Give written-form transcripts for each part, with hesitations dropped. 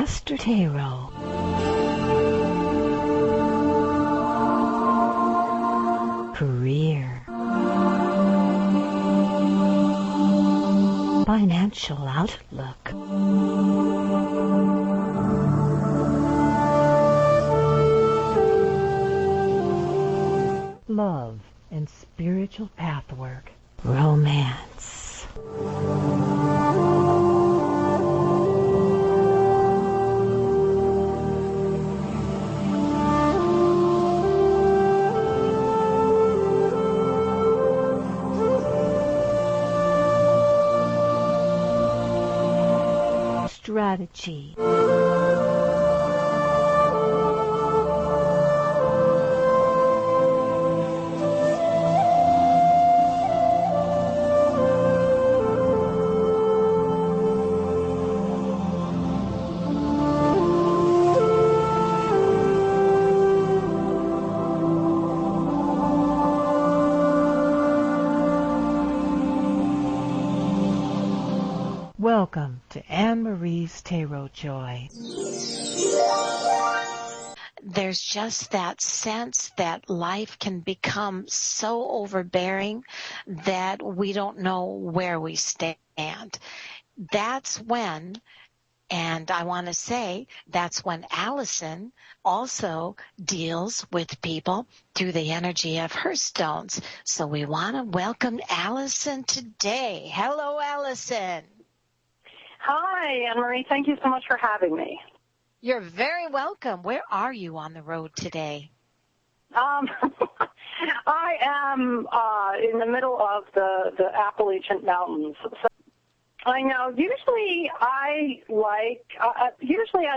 Master Tarot. Career. Financial outlook. Love and spiritual pathwork. Romance. Strategy. Welcome to Anne-Marie's Tarot Joy. There's just that sense that life can become so overbearing that we don't know where we stand. That's when, and I want to say, that's when Allison also deals with people through the energy of her stones. So we want to welcome Allison today. Hello, Allison. Hi, Anne-Marie. Thank you so much for having me. You're very welcome. Where are you on the road today? I am in the middle of the Appalachian Mountains. So I know. Usually I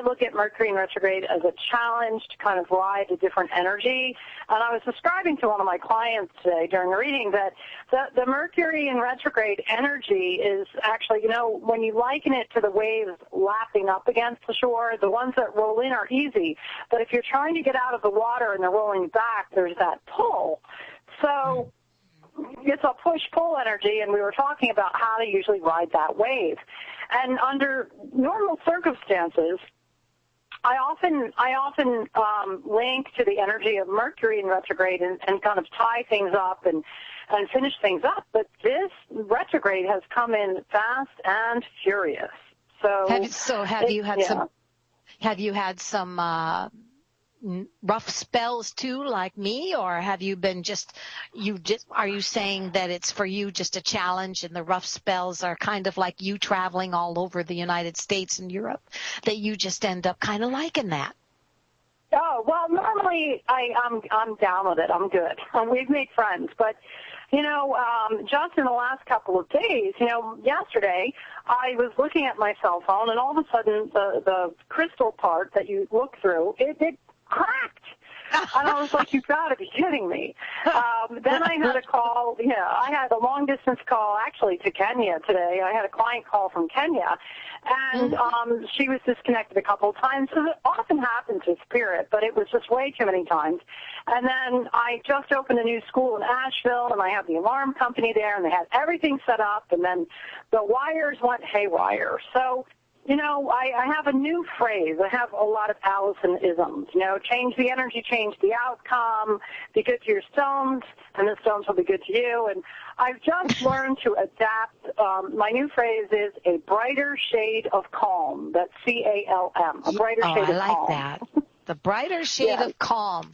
look at Mercury in retrograde as a challenge to kind of ride a different energy. And I was describing to one of my clients today during the reading that the Mercury in retrograde energy is actually, when you liken it to the waves lapping up against the shore, the ones that roll in are easy. But if you're trying to get out of the water and they're rolling back, there's that pull. So it's a push-pull energy, and we were talking about how to usually ride that wave. And under normal circumstances, I often link to the energy of Mercury in retrograde and kind of tie things up and finish things up. But this retrograde has come in fast and furious. Have you had some rough spells too, like me, or have you been are you saying that it's for you just a challenge and the rough spells are kind of like you traveling all over the United States and Europe, that you just end up kind of liking that? Oh, well, normally I'm down with it. I'm good. We've made friends, but just in the last couple of days, yesterday I was looking at my cell phone, and all of a sudden the crystal part that you look through, it cracked. And I was like, you've got to be kidding me. Then I had a call. I had a long-distance call, actually, to Kenya today. I had a client call from Kenya, and she was disconnected a couple of times. So it often happens with spirit, but it was just way too many times. And then I just opened a new school in Asheville, and I have the alarm company there, and they had everything set up, and then the wires went haywire. So I have a new phrase. I have a lot of Allison-isms. Change the energy, change the outcome, be good to your stones, and the stones will be good to you. And I've just learned to adapt. My new phrase is a brighter shade of calm. That's C-A-L-M, a brighter shade of calm. I like that. The brighter shade of calm.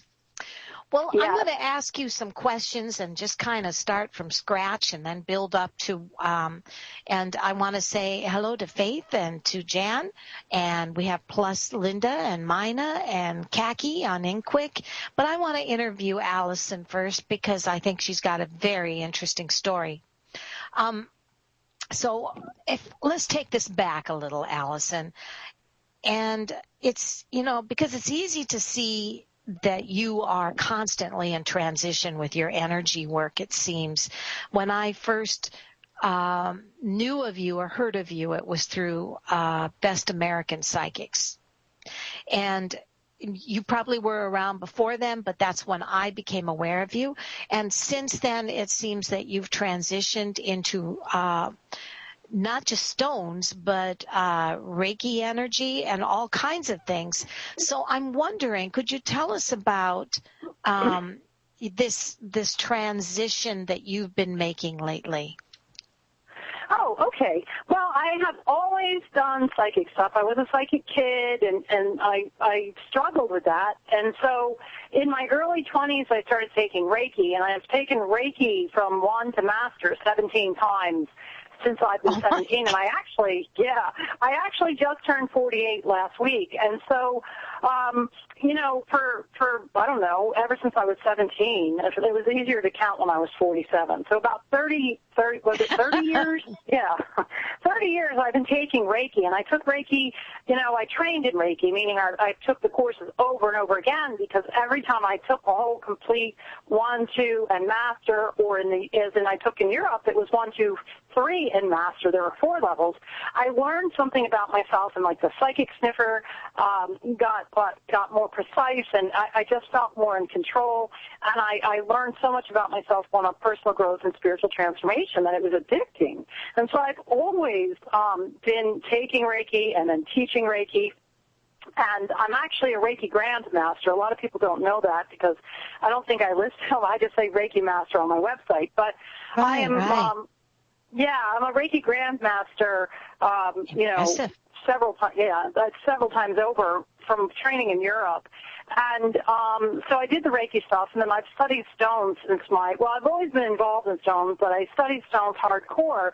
Well, I'm going to ask you some questions and just kind of start from scratch and then build up to, and I want to say hello to Faith and to Jan, and we have plus Linda and Mina and Kaki on InQuick, but I want to interview Allison first because I think she's got a very interesting story. So let's take this back a little, Allison, and it's, because it's easy to see that you are constantly in transition with your energy work, it seems. When I first knew of you or heard of you, it was through Best American Psychics. And you probably were around before then, but that's when I became aware of you. And since then, it seems that you've transitioned into not just stones, but Reiki energy and all kinds of things. So I'm wondering, could you tell us about this transition that you've been making lately? Oh, okay. Well, I have always done psychic stuff. I was a psychic kid, and I struggled with that. And so in my early 20s, I started taking Reiki, and I've taken Reiki from 1 to master 17 times since I've been 17, and I actually just turned 48 last week. And so, for I don't know, ever since I was 17, it was easier to count when I was 47. So about 30 was it 30 years? Yeah, 30 years I've been taking Reiki, and I took Reiki, I trained in Reiki, meaning I took the courses over and over again, because every time I took a whole complete 1, 2, and master, or as I took in Europe, it was 1, 2, 3 and master. There were 4 levels. I learned something about myself, and like the psychic sniffer got more precise, and I just felt more in control. And I learned so much about myself on a personal growth and spiritual transformation that it was addicting. And so I've always been taking Reiki and then teaching Reiki. And I'm actually a Reiki Grandmaster. A lot of people don't know that because I don't think I list them. I just say Reiki Master on my website. But I am, I'm a Reiki Grandmaster, several times over from training in Europe. And so I did the Reiki stuff, and then I've studied stones since I've always been involved in stones, but I studied stones hardcore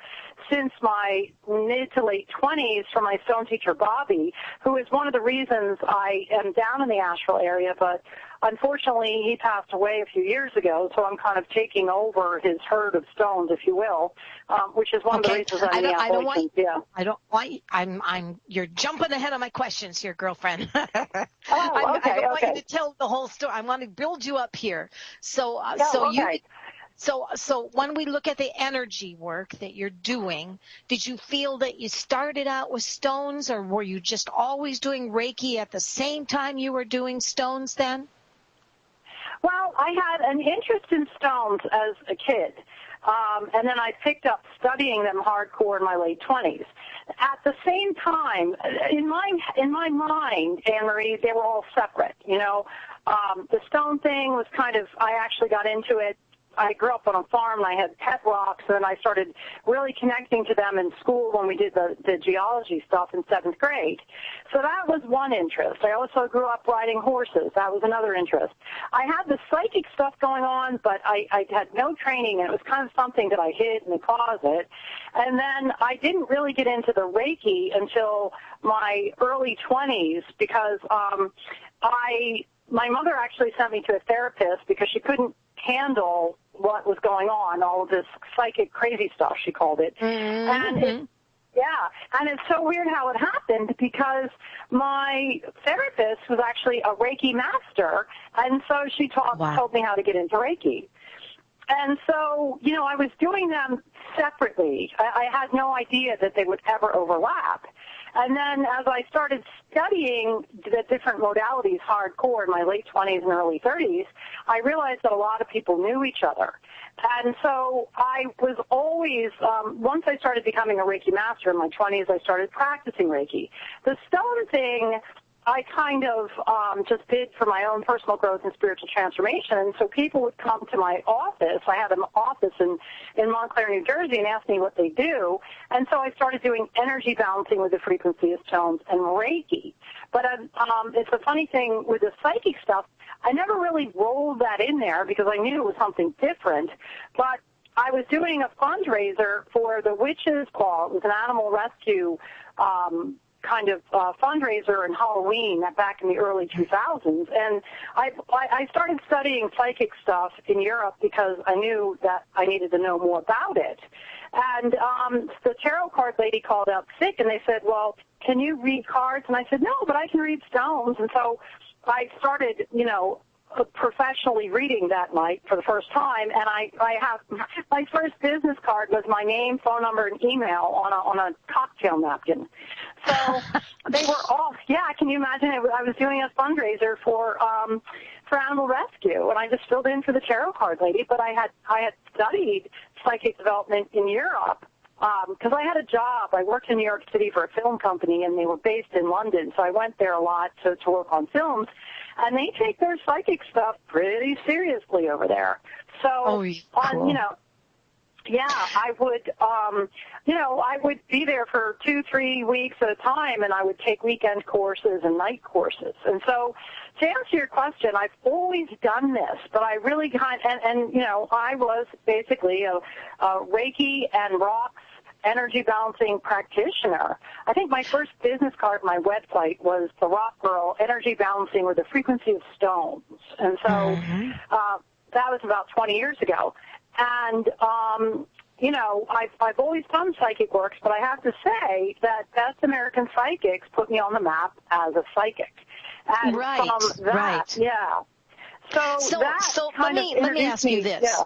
since my mid to late 20s from my stone teacher, Bobby, who is one of the reasons I am down in the Asheville area, but unfortunately he passed away a few years ago, so I'm kind of taking over his herd of stones, if you will, which is one of the reasons you're jumping ahead of my questions here, girlfriend. I Okay. don't want you to tell the whole story. I want to build you up here. So when we look at the energy work that you're doing, did you feel that you started out with stones, or were you just always doing Reiki at the same time you were doing stones then? Well, I had an interest in stones as a kid, and then I picked up studying them hardcore in my late 20s. At the same time, in my mind, Anne-Marie, they were all separate. The stone thing was I actually got into it. I grew up on a farm, and I had pet rocks, and I started really connecting to them in school when we did the geology stuff in 7th grade. So that was one interest. I also grew up riding horses. That was another interest. I had the psychic stuff going on, but I had no training, and it was kind of something that I hid in the closet. And then I didn't really get into the Reiki until my early 20s because my mother actually sent me to a therapist because she couldn't handle what was going on, all of this psychic crazy stuff, she called it. Mm-hmm. And it's so weird how it happened because my therapist was actually a Reiki master, and so she told me how to get into Reiki. And so, I was doing them separately. I had no idea that they would ever overlap. And then as I started studying the different modalities hardcore in my late 20s and early 30s, I realized that a lot of people knew each other. And so I was always, once I started becoming a Reiki master in my 20s, I started practicing Reiki. The stone thing I kind of just did for my own personal growth and spiritual transformation. And so people would come to my office. I had an office in Montclair, New Jersey, and ask me what they do. And so I started doing energy balancing with the frequency of stones and Reiki. But it's a funny thing with the psychic stuff. I never really rolled that in there because I knew it was something different. But I was doing a fundraiser for the Witch's Claw. It was an animal rescue kind of fundraiser in Halloween back in the early 2000s. And I started studying psychic stuff in Europe because I knew that I needed to know more about it. And the tarot card lady called out sick, and they said, well, can you read cards? And I said, no, but I can read stones. And so I started, professionally reading that night for the first time, and I have my first business card was my name, phone number, and email on a cocktail napkin. So they were off. Yeah, can you imagine? I was doing a fundraiser for animal rescue, and I just filled in for the tarot card lady. But I had studied psychic development in Europe because I had a job. I worked in New York City for a film company, and they were based in London, so I went there a lot to work on films, and they take their psychic stuff pretty seriously over there. So, cool. yeah, I would, I would be there for 2-3 weeks at a time, and I would take weekend courses and night courses. And so, to answer your question, I've always done this, but I really I was basically a Reiki and rocks energy balancing practitioner. I think my first business card on my website was the Rock Girl Energy Balancing with the Frequency of Stones. And so that was about 20 years ago. And, I've always done psychic works, but I have to say that Best American Psychics put me on the map as a psychic. And from that, yeah. So let me ask you this. Yeah.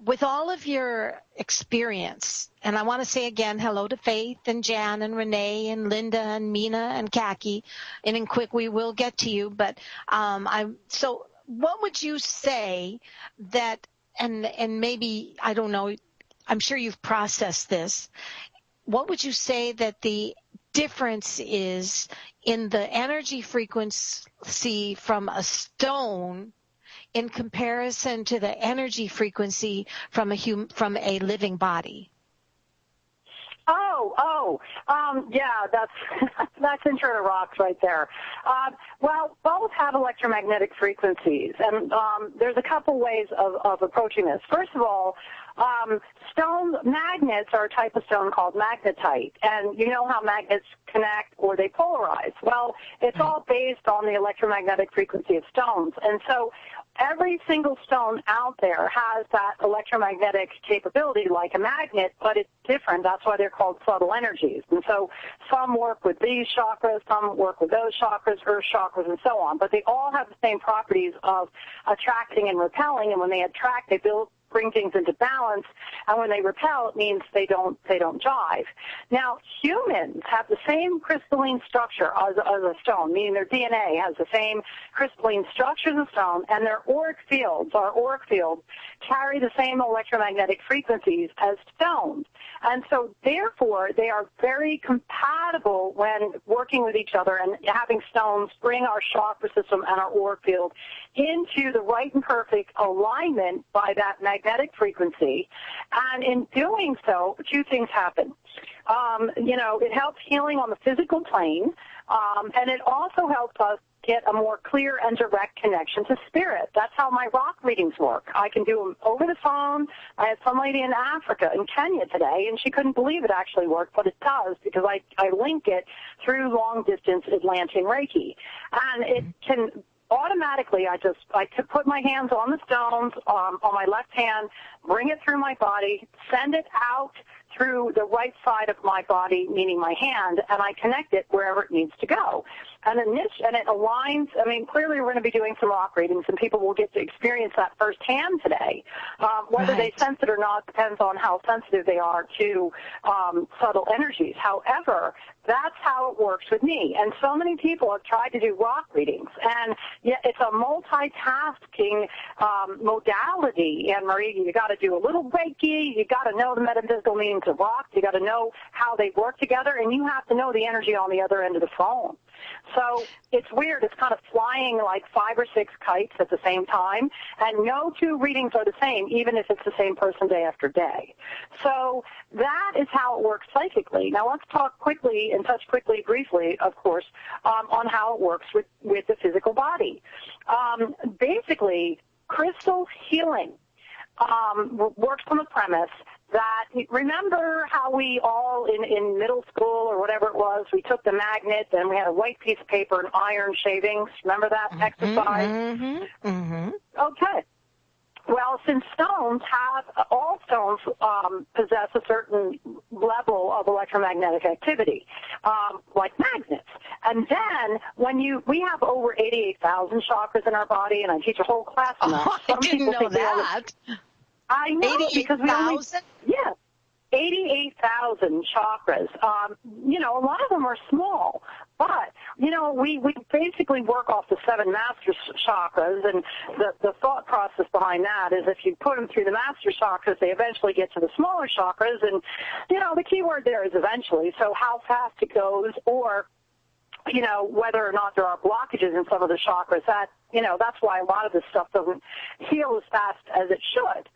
With all of your experience, and I want to say again, hello to Faith and Jan and Renee and Linda and Mina and Kaki, and in quick we will get to you. But so what would you say that, and maybe, I don't know, I'm sure you've processed this, what would you say that the difference is in the energy frequency from a stone in comparison to the energy frequency from a living body? Yeah, that's Intro to Rocks right there. Well, both have electromagnetic frequencies, and there's a couple ways of approaching this. First of all, stone magnets are a type of stone called magnetite, and you know how magnets connect or they polarize. Well, it's all based on the electromagnetic frequency of stones, and so every single stone out there has that electromagnetic capability like a magnet, but it's different. That's why they're called subtle energies. And so some work with these chakras, some work with those chakras, earth chakras, and so on. But they all have the same properties of attracting and repelling, and when they attract, they bring things into balance, and when they repel, it means they don't jive. Now, humans have the same crystalline structure as a stone, meaning their DNA has the same crystalline structure as a stone, and their auric fields, our auric fields, carry the same electromagnetic frequencies as stones. And so, therefore, they are very compatible when working with each other, and having stones bring our chakra system and our auric field into the right and perfect alignment by that magnetic frequency. And in doing so, two things happen. It helps healing on the physical plane, and it also helps us get a more clear and direct connection to spirit. That's how my rock readings work. I can do them over the phone. I had some lady in Africa, in Kenya today, and she couldn't believe it actually worked, but it does, because I link it through long-distance Atlantean Reiki. And it can automatically, I could put my hands on the stones on my left hand, bring it through my body, send it out through the right side of my body, meaning my hand, and I connect it wherever it needs to go. And it aligns. I mean, clearly we're going to be doing some rock readings, and people will get to experience that firsthand today. Whether they sense it or not depends on how sensitive they are to subtle energies. However, that's how it works with me. And so many people have tried to do rock readings, and yet it's a multitasking modality. And Marie, you got to do a little Reiki. You got to know the metaphysical meanings of rocks. You got to know how they work together, and you have to know the energy on the other end of the phone. So it's weird. It's kind of flying like 5 or 6 kites at the same time, and no two readings are the same, even if it's the same person day after day. So that is how it works psychically. Now let's talk quickly and touch briefly, of course, on how it works with the physical body. Basically, crystal healing works on the premise that, remember how we all in middle school or whatever it was, we took the magnet and we had a white piece of paper and iron shavings. Remember that exercise? Okay. Well, since all stones possess a certain level of electromagnetic activity, like magnets. And then we have over 88,000 chakras in our body, and I teach a whole class on that. I didn't know that. I know, because we only, 88,000 chakras. A lot of them are small, but we basically work off the 7 master chakras, and the thought process behind that is if you put them through the master chakras, they eventually get to the smaller chakras, and, the key word there is eventually. So how fast it goes, or whether or not there are blockages in some of the chakras, that's why a lot of this stuff doesn't heal as fast as it should.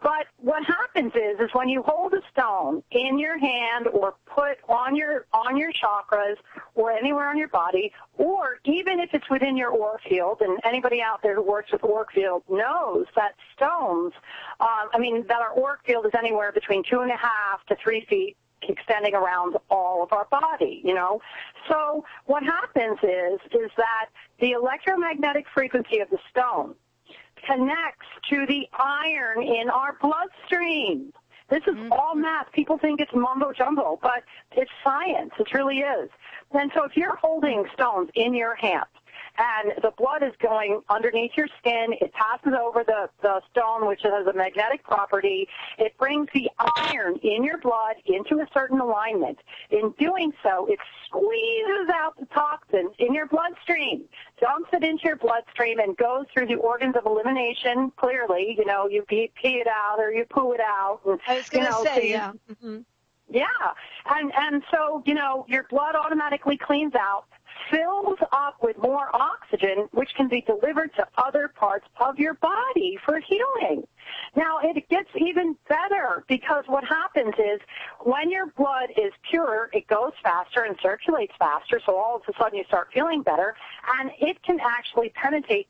But what happens is when you hold a stone in your hand or put on your chakras or anywhere on your body, or even if it's within your aura field, and anybody out there who works with aura field knows that stones, that our aura field is anywhere between 2.5 to 3 feet, extending around all of our body, So what happens is that the electromagnetic frequency of the stone connects to the iron in our bloodstream. This is all math. People think it's mumbo jumbo, but it's science. It really is. And so if you're holding stones in your hand, and the blood is going underneath your skin, it passes over the stone, which has a magnetic property. It brings the iron in your blood into a certain alignment. In doing so, it squeezes out the toxins in your bloodstream, dumps it into your bloodstream, and goes through the organs of elimination clearly. You pee it out or you poo it out. And, I was going to say, yeah. Mm-hmm. Yeah. And so, your blood automatically cleans out, fills up with more oxygen, which can be delivered to other parts of your body for healing. Now, it gets even better because what happens is when your blood is pure, it goes faster and circulates faster, so all of a sudden you start feeling better, and it can actually penetrate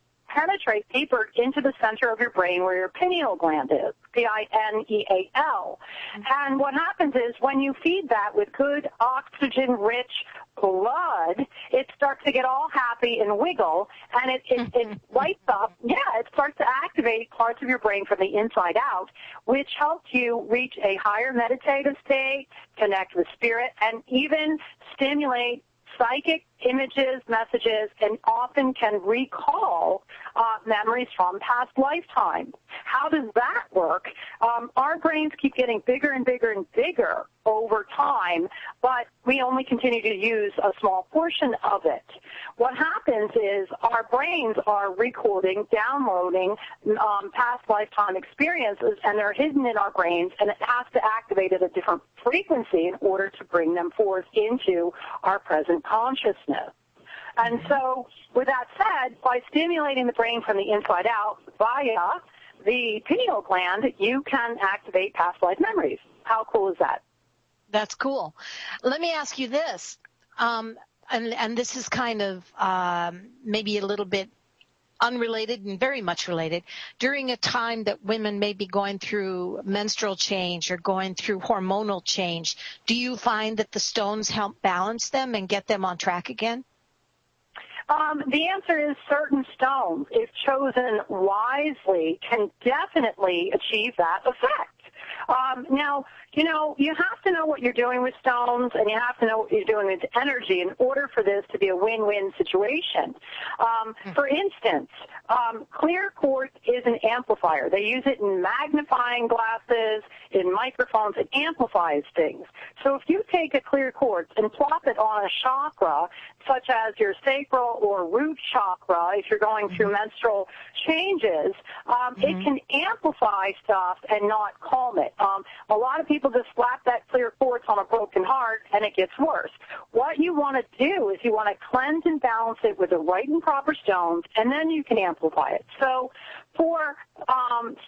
deeper into the center of your brain where your pineal gland is, Pineal. And what happens is when you feed that with good oxygen-rich blood, it starts to get all happy and wiggle, and it lights up. Yeah, it starts to activate parts of your brain from the inside out, which helps you reach a higher meditative state, connect with spirit, and even stimulate psychic images, messages, and often can recall memories from past lifetimes. How does that work? Our brains keep getting bigger and bigger and bigger over time, but we only continue to use a small portion of it. What happens is our brains are recording, downloading past lifetime experiences, and they're hidden in our brains, and it has to activate at a different frequency in order to bring them forth into our present consciousness. And so, with that said, by stimulating the brain from the inside out via the pineal gland, you can activate past life memories. How cool is that? That's cool. Let me ask you this, and this is kind of maybe a little bit unrelated and very much related. During a time that women may be going through menstrual change or going through hormonal change, do you find that the stones help balance them and get them on track again? The answer is certain stones, if chosen wisely, can definitely achieve that effect. Now, you have to know what you're doing with stones, and you have to know what you're doing with energy in order for this to be a win-win situation. For instance, clear quartz is an amplifier. They use it in magnifying glasses, in microphones. It amplifies things. So if you take a clear quartz and plop it on a chakra, such as your sacral or root chakra, if you're going through menstrual changes, it can amplify stuff and not calm it. A lot of people just slap that clear quartz on a broken heart, and it gets worse. What you want to do is you want to cleanse and balance it with the right and proper stones, and then you can amplify it. So for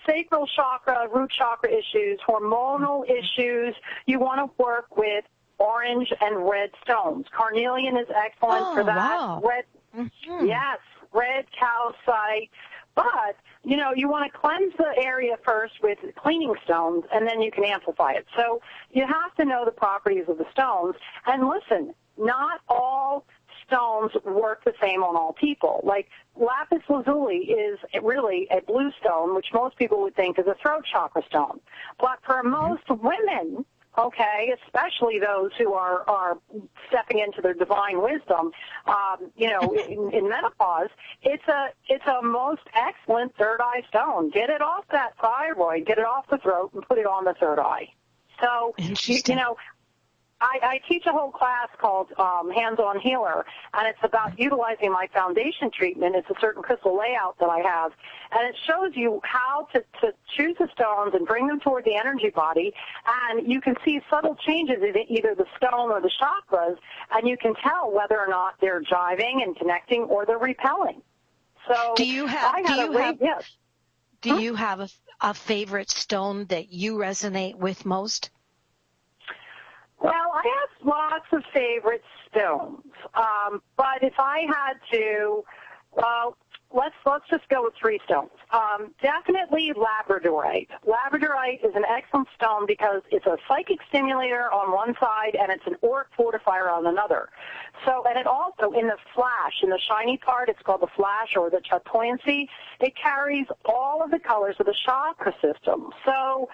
sacral chakra, root chakra issues, hormonal issues, you want to work with orange and red stones. Carnelian is excellent for that. Wow. Red, yes, red calcite. But, you want to cleanse the area first with cleaning stones, and then you can amplify it. So you have to know the properties of the stones. And listen, not all stones work the same on all people. Like lapis lazuli is really a blue stone, which most people would think is a throat chakra stone. But for most women, okay, especially those who are stepping into their divine wisdom, in menopause, it's a most excellent third eye stone. Get it off that thyroid, get it off the throat, and put it on the third eye. So, I teach a whole class called Hands-On Healer, and it's about utilizing my foundation treatment. It's a certain crystal layout that I have, and it shows you how to choose the stones and bring them toward the energy body, and you can see subtle changes in either the stone or the chakras, and you can tell whether or not they're jiving and connecting or they're repelling. So do you have a favorite stone that you resonate with most? Well, I have lots of favorite stones, but if I had to, well, let's just go with 3 stones. Definitely labradorite. Labradorite is an excellent stone because it's a psychic stimulator on one side and it's an auric fortifier on another. So, and it also, in the flash, in the shiny part, it's called the flash or the chatoyancy, it carries all of the colors of the chakra system. So,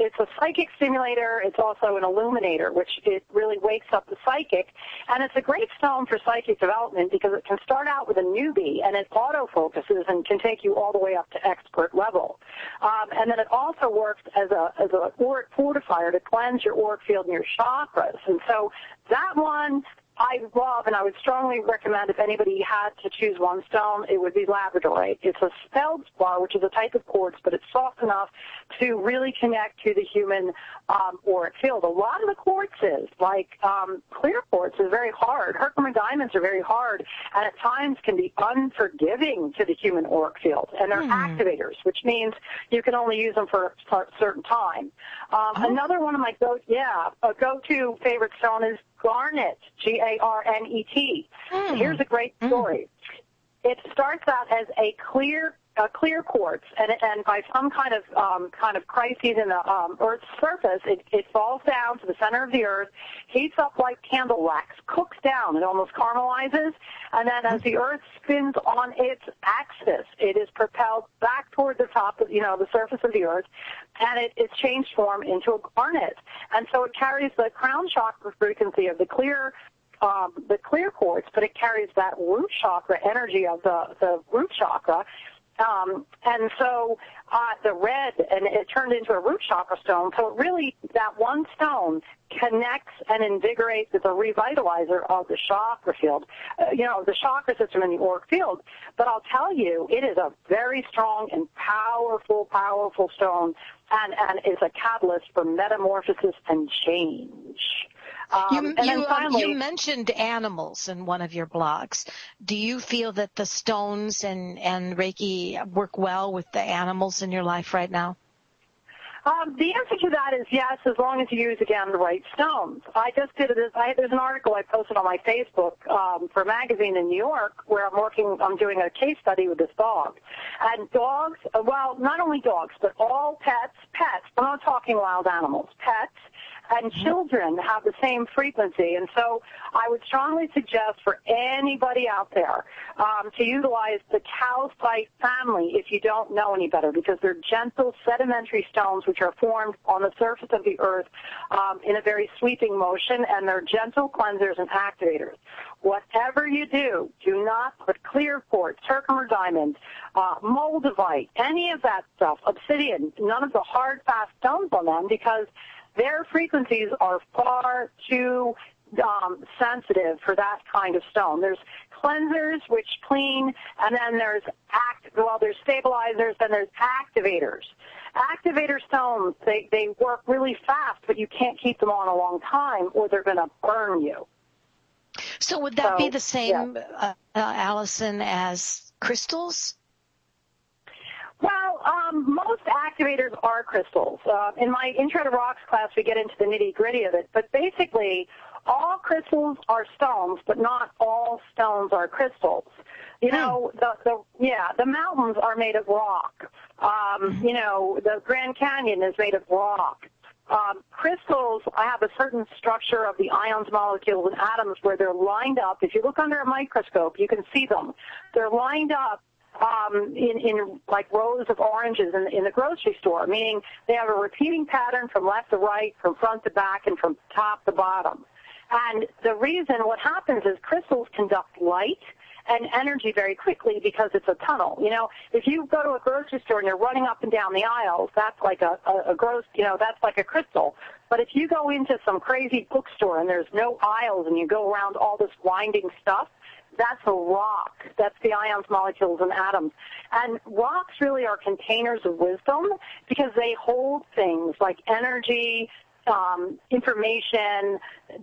it's a psychic stimulator. It's also an illuminator, which it really wakes up the psychic. And it's a great stone for psychic development because it can start out with a newbie and it auto-focuses and can take you all the way up to expert level. And then it also works as an auric fortifier to cleanse your auric field and your chakras. And so that one I love, and I would strongly recommend if anybody had to choose one stone, it would be labradorite. It's a feldspar, which is a type of quartz, but it's soft enough to really connect to the human auric field. A lot of the quartzes, like clear quartz, is very hard. Herkimer diamonds are very hard, and at times can be unforgiving to the human auric field. And they're activators, which means you can only use them for a certain time. Another one of my go-to favorite stone is garnet, Garnet. Here's a great story. It starts out as a clear quartz, and by some kind of crises in the Earth's surface, it falls down to the center of the Earth, heats up like candle wax, cooks down, it almost caramelizes, and then as the Earth spins on its axis, it is propelled back toward the top of, the surface of the Earth, and it's changed form into a garnet. And so it carries the crown chakra frequency of the clear quartz, but it carries that root chakra energy of the root chakra. And so the red, and it turned into a root chakra stone. So it really, that one stone connects and invigorates as a revitalizer of the chakra field, the chakra system in the auric field. But I'll tell you, it is a very strong and powerful stone, and is a catalyst for metamorphosis and change. You mentioned animals in one of your blogs. Do you feel that the stones and Reiki work well with the animals in your life right now? The answer to that is yes, as long as you use, again, the right stones. I just did there's an article I posted on my Facebook for a magazine in New York where I'm doing a case study with this dog. And dogs, well, not only dogs, but all pets, I'm not talking wild animals, pets, and children have the same frequency. And so I would strongly suggest for anybody out there to utilize the calcite family if you don't know any better, because they're gentle sedimentary stones which are formed on the surface of the earth in a very sweeping motion, and they're gentle cleansers and activators. Whatever you do, do not put clear quartz, Herkimer diamond, moldavite, any of that stuff, obsidian, none of the hard, fast stones on them, because their frequencies are far too sensitive for that kind of stone. There's cleansers, which clean, and then there's stabilizers, and there's activators. Activator stones, they work really fast, but you can't keep them on a long time, or they're going to burn you. So would that be the same, Allison, as crystals? Well, most activators are crystals. In my Intro to Rocks class, we get into the nitty-gritty of it. But basically, all crystals are stones, but not all stones are crystals. The mountains are made of rock. The Grand Canyon is made of rock. Crystals have a certain structure of the ions, molecules, and atoms where they're lined up. If you look under a microscope, you can see them. They're lined up in like rows of oranges in the grocery store, meaning they have a repeating pattern from left to right, from front to back, and from top to bottom. And the reason what happens is crystals conduct light, and energy very quickly because it's a tunnel. If you go to a grocery store and you're running up and down the aisles, that's like a gross, that's like a crystal. But if you go into some crazy bookstore and there's no aisles and you go around all this winding stuff, that's a rock. That's the ions, molecules, and atoms. And rocks really are containers of wisdom because they hold things like energy, information,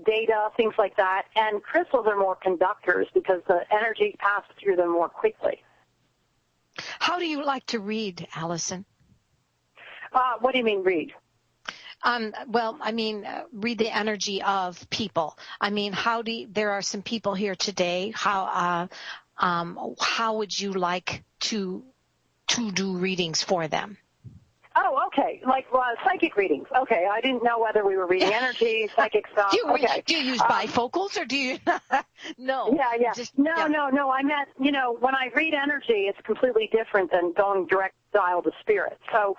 data, things like that. And crystals are more conductors because the energy passes through them more quickly. How do you like to read, Allison? What do you mean read? Read the energy of people. There are some people here today. How would you like to do readings for them? Oh, okay. Like psychic readings. Okay, I didn't know whether we were reading energy, psychic stuff. Do you use bifocals or do you? No. Yeah. No. I meant, when I read energy, it's completely different than going direct dial to spirit. So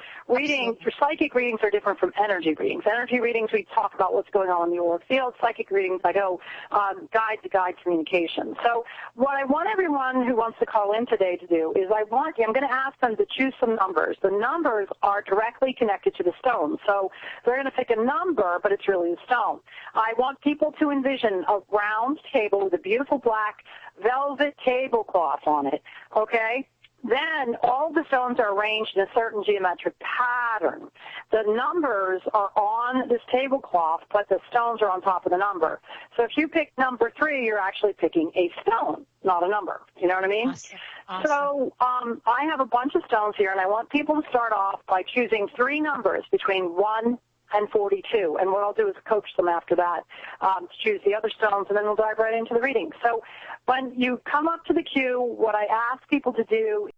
psychic readings are different from energy readings. Energy readings, we talk about what's going on in the auric field. Psychic readings, I go guide-to-guide communication. So what I want everyone who wants to call in today to do is I'm going to ask them to choose some numbers. The numbers are directly connected to the stone. So they're going to pick a number, but it's really the stone. I want people to envision a round table with a beautiful black velvet tablecloth on it, okay? Then all the stones are arranged in a certain geometric pattern. The numbers are on this tablecloth, but the stones are on top of the number. So if you pick number 3, you're actually picking a stone, not a number. You know what I mean? Awesome. So I have a bunch of stones here, and I want people to start off by choosing 3 numbers between 1 and 42. And what I'll do is coach them after that to choose the other stones, and then we'll dive right into the reading. So when you come up to the queue, what I ask people to do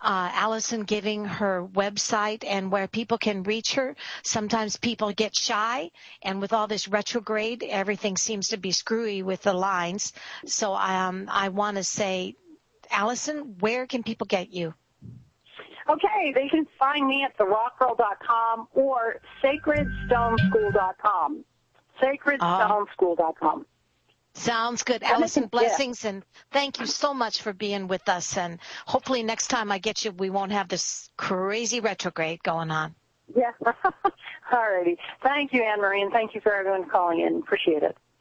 Allison giving her website and where people can reach her. Sometimes people get shy, and with all this retrograde, everything seems to be screwy with the lines. So I want to say, Allison, where can people get you? Okay, they can find me at therockgirl.com or sacredstoneschool.com. Sacredstoneschool.com. Sounds good. Allison, blessings, and thank you so much for being with us. And hopefully next time I get you, we won't have this crazy retrograde going on. Yeah. All righty. Thank you, Anne-Marie, and thank you for everyone calling in. Appreciate it.